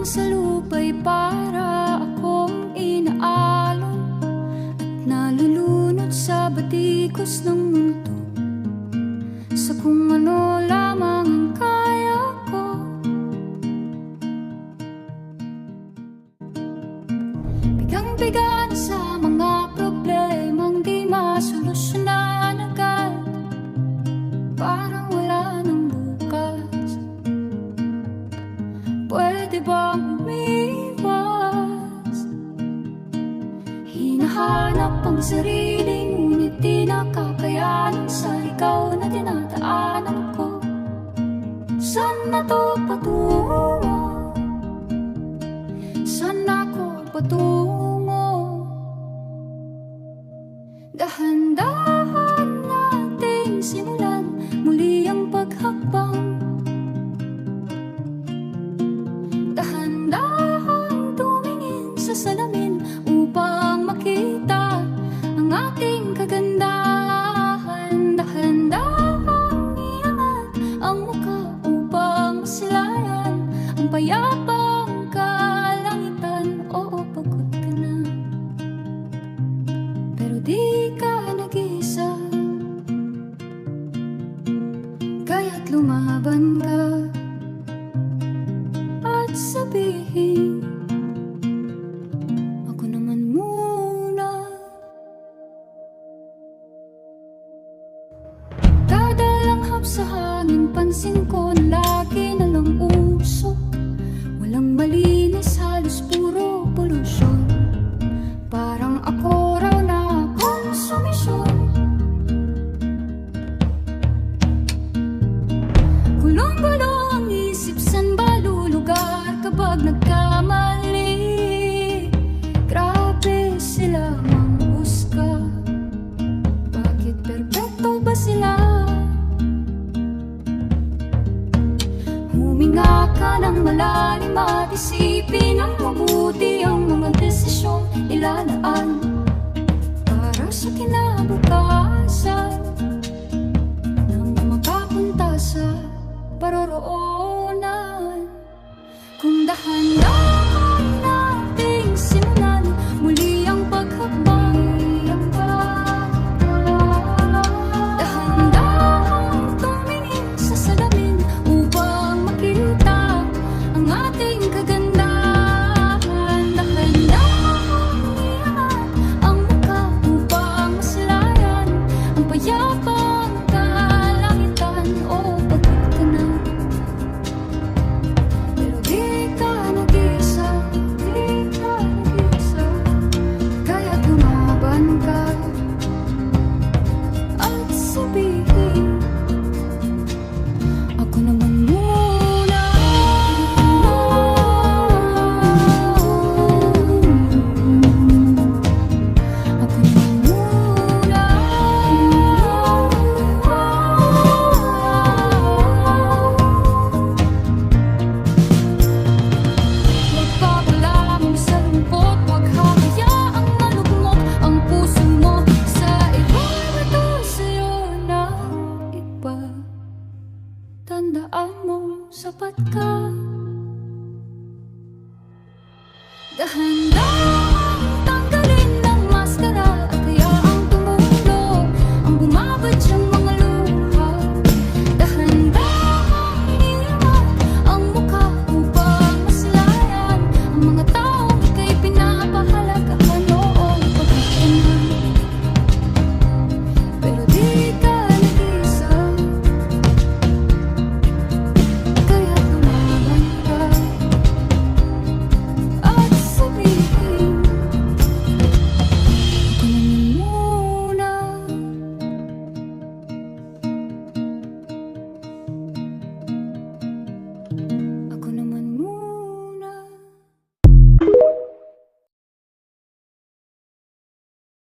lamang sa lupa'y para akong inaalon at nalulunod sa batikos ng mundo, sa kung ano lamang ang kaya ko. Bigang-biga na sa mga problemang di masolusyonan agad, parang wala nang bukas. Pwede bang umiwas? Hinahanap ang sarili, ngunit di nakakayanan sa ikaw na dinadaanan ko. Saan na to patungo? Saan ako patungo? Dahan-dahan nating simulan muli ang paghakbang. Dahan-dahan tumingin sa salamin upang makita ang ating kagandahan. Dahan-dahan iangat ang mukha upang masilayan ang payapang kalangitan. Oo, pagod ka na, pero di ka nag-iisa, kaya't lumaban ka at sabihin, ako naman muna. Kada langhap sa hangin, pansin ko na lagi na lang usok. Walang malinis, halos puro polusyon. Parang ako raw na konsumisyon. Gulong-gulo ang isip, san ba lulugar kapag nagkamali? Grabe sila manghusga, bakit perpekto ba sila? Huminga ka ng malalim at isipin ang mabuti ang mga desisyong ilalaan para sa kinabukasan nang makapunta sa paroroonan. Kung dahan-dahan nating simulan muli ang paghakbang, dahan-dahan tumingin sa salamin upang makita ang ating kagandahan. Dahan-dahan iangat ang mukha upang masilayan ang payapang kalangitan. Oo, pagod ka na, pero di ka nag-iisa, kaya't lumaban ka at sabihin, ako naman muna. Ako naman muna. Magpapalamang sa lungkot, huwag hahayaang malugmok ang puso mo sa iba. Ito sa'yo ng iba. Tandaan mo, sapat ka. Dahan-dahan